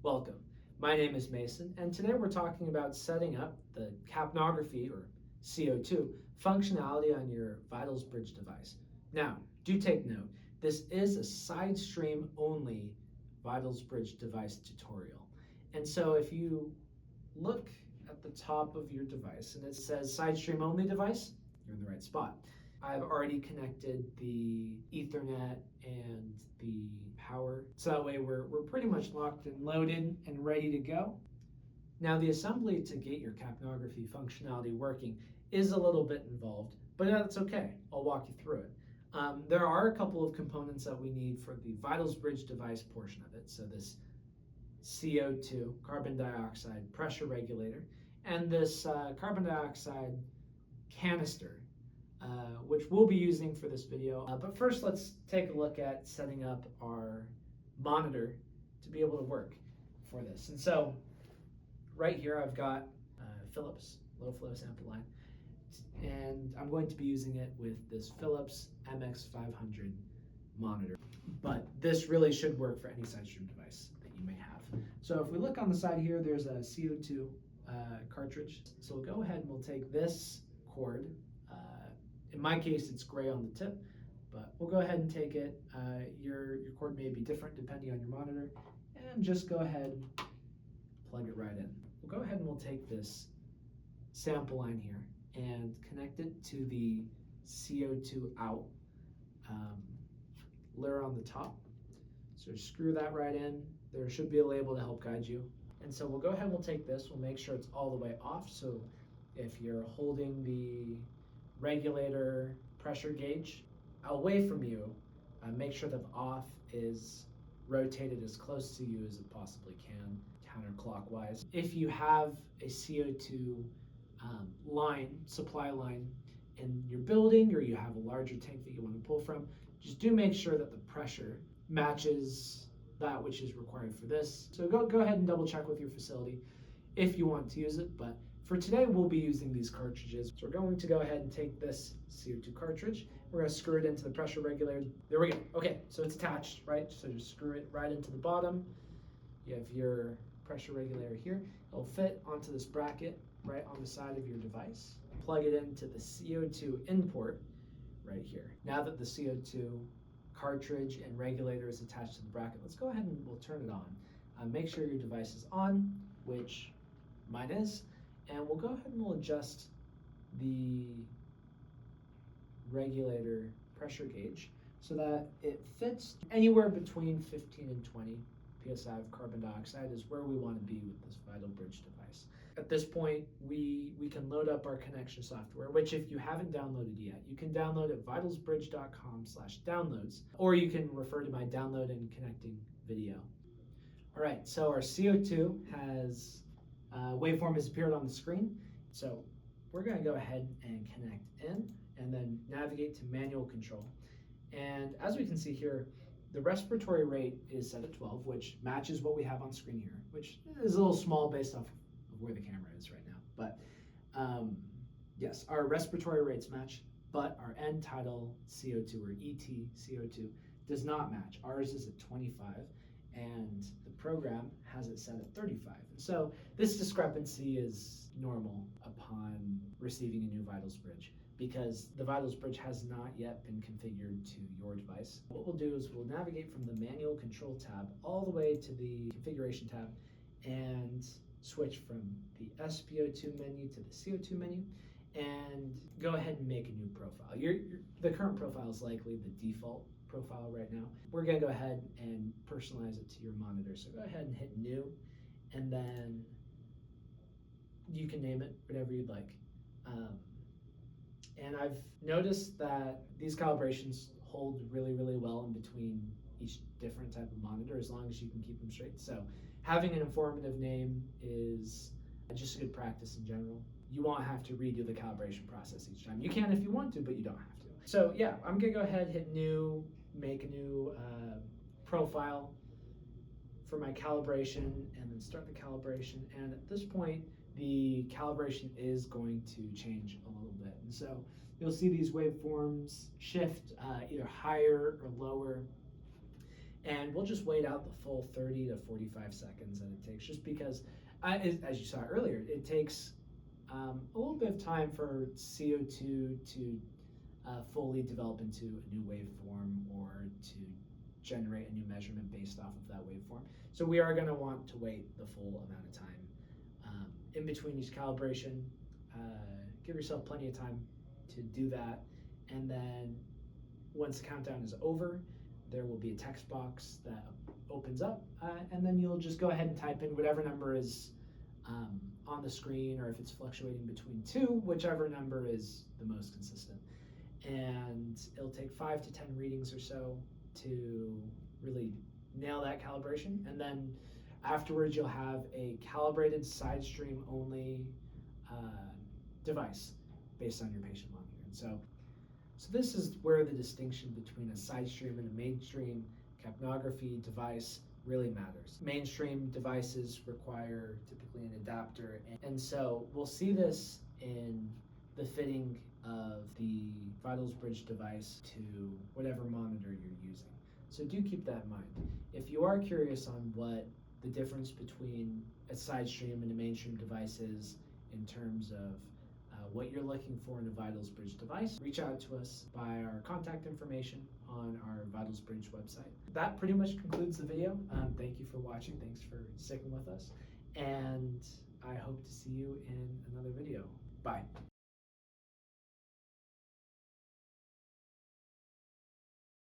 Welcome. My name is Mason, and today we're talking about setting up the capnography, or CO2, functionality on your VitalsBridge device. Now, do take note, this is a Sidestream Only VitalsBridge device tutorial. And so if you look at the top of your device and it says Sidestream Only device, you're in the right spot. I've already connected the Ethernet and the power, so that way we're pretty much locked and loaded and ready to go. Now the assembly to get your capnography functionality working is a little bit involved, but that's okay. I'll walk you through it. There are a couple of components that we need for the VitalsBridge device portion of it. So this CO2, carbon dioxide pressure regulator, and this carbon dioxide canister, which we'll be using for this video. But first, let's take a look at setting up our monitor to be able to work for this. And so right here, I've got Philips low flow sample line, and I'm going to be using it with this Philips MX500 monitor. But this really should work for any Sidestream device that you may have. So if we look on the side here, there's a CO2 cartridge. So we'll go ahead and we'll take this cord. In my case, it's gray on the tip, but we'll go ahead and take it. Your cord may be different depending on your monitor, and just go ahead, plug it right in. We'll go ahead and we'll take this sample line here and connect it to the CO2 out lure on the top. So screw that right in. There should be a label to help guide you. And so we'll go ahead and we'll take this, we'll make sure it's all the way off. So if you're holding the regulator pressure gauge away from you, make sure that the off is rotated as close to you as it possibly can, counterclockwise. If you have a CO2 supply line in your building, or you have a larger tank that you want to pull from, just do make sure that the pressure matches that which is required for this. So go ahead and double check with your facility if you want to use it, but for today, we'll be using these cartridges. So we're going to go ahead and take this CO2 cartridge. We're going to screw it into the pressure regulator. There we go. Okay, so it's attached, right? So just screw it right into the bottom. You have your pressure regulator here. It'll fit onto this bracket right on the side of your device. Plug it into the CO2 import right here. Now that the CO2 cartridge and regulator is attached to the bracket, let's go ahead and we'll turn it on. Make sure your device is on, which mine is. And we'll go ahead and we'll adjust the regulator pressure gauge so that it fits anywhere between 15 and 20 psi of carbon dioxide is where we want to be with this VitalsBridge device. At this point, we can load up our connection software, which if you haven't downloaded yet, you can download at vitalsbridge.com/downloads, or you can refer to my download and connecting video. All right, so our CO2 has waveform has appeared on the screen. So we're going to go ahead and connect in and then navigate to manual control. And as we can see here, the respiratory rate is set at 12, which matches what we have on screen here, which is a little small based off of where the camera is right now. But yes, our respiratory rates match, but our end tidal CO2 or ET CO2 does not match. Ours is at 25. And the program has it set at 35. So this discrepancy is normal upon receiving a new VitalsBridge because the VitalsBridge has not yet been configured to your device. What we'll do is we'll navigate from the manual control tab all the way to the configuration tab and switch from the SpO2 menu to the CO2 menu and go ahead and make a new profile. The current profile is likely the default profile right now. We're going to go ahead and personalize it to your monitor. So go ahead and hit new, and then you can name it whatever you'd like. And I've noticed that these calibrations hold really, really well in between each different type of monitor as long as you can keep them straight. So having an informative name is just a good practice in general. You won't have to redo the calibration process each time. You can if you want to, but you don't have to. So yeah, I'm gonna go ahead, hit new, make a new profile for my calibration, and then start the calibration. And at this point, the calibration is going to change a little bit. And so you'll see these waveforms shift either higher or lower. And we'll just wait out the full 30 to 45 seconds that it takes, just because, as you saw earlier, it takes a little bit of time for CO2 to fully develop into a new waveform or to generate a new measurement based off of that waveform. So we are going to want to wait the full amount of time in between each calibration. Give yourself plenty of time to do that, and then once the countdown is over, there will be a text box that opens up, and then you'll just go ahead and type in whatever number is on the screen, or if it's fluctuating between 2, whichever number is the most consistent. And it'll take 5 to 10 readings or so to really nail that calibration, and then afterwards you'll have a calibrated Sidestream Only device based on your patient monitor. And so this is where the distinction between a Sidestream and a mainstream capnography device really matters. Mainstream devices require typically an adapter, and so we'll see this in the fitting of the VitalsBridge device to whatever monitor you're using. So do keep that in mind. If you are curious on what the difference between a Sidestream and a mainstream device is in terms of what you're looking for in a VitalsBridge device, reach out to us by our contact information on our VitalsBridge website. That pretty much concludes the video. Thank you for watching. Thanks for sticking with us. And I hope to see you in another video. Bye.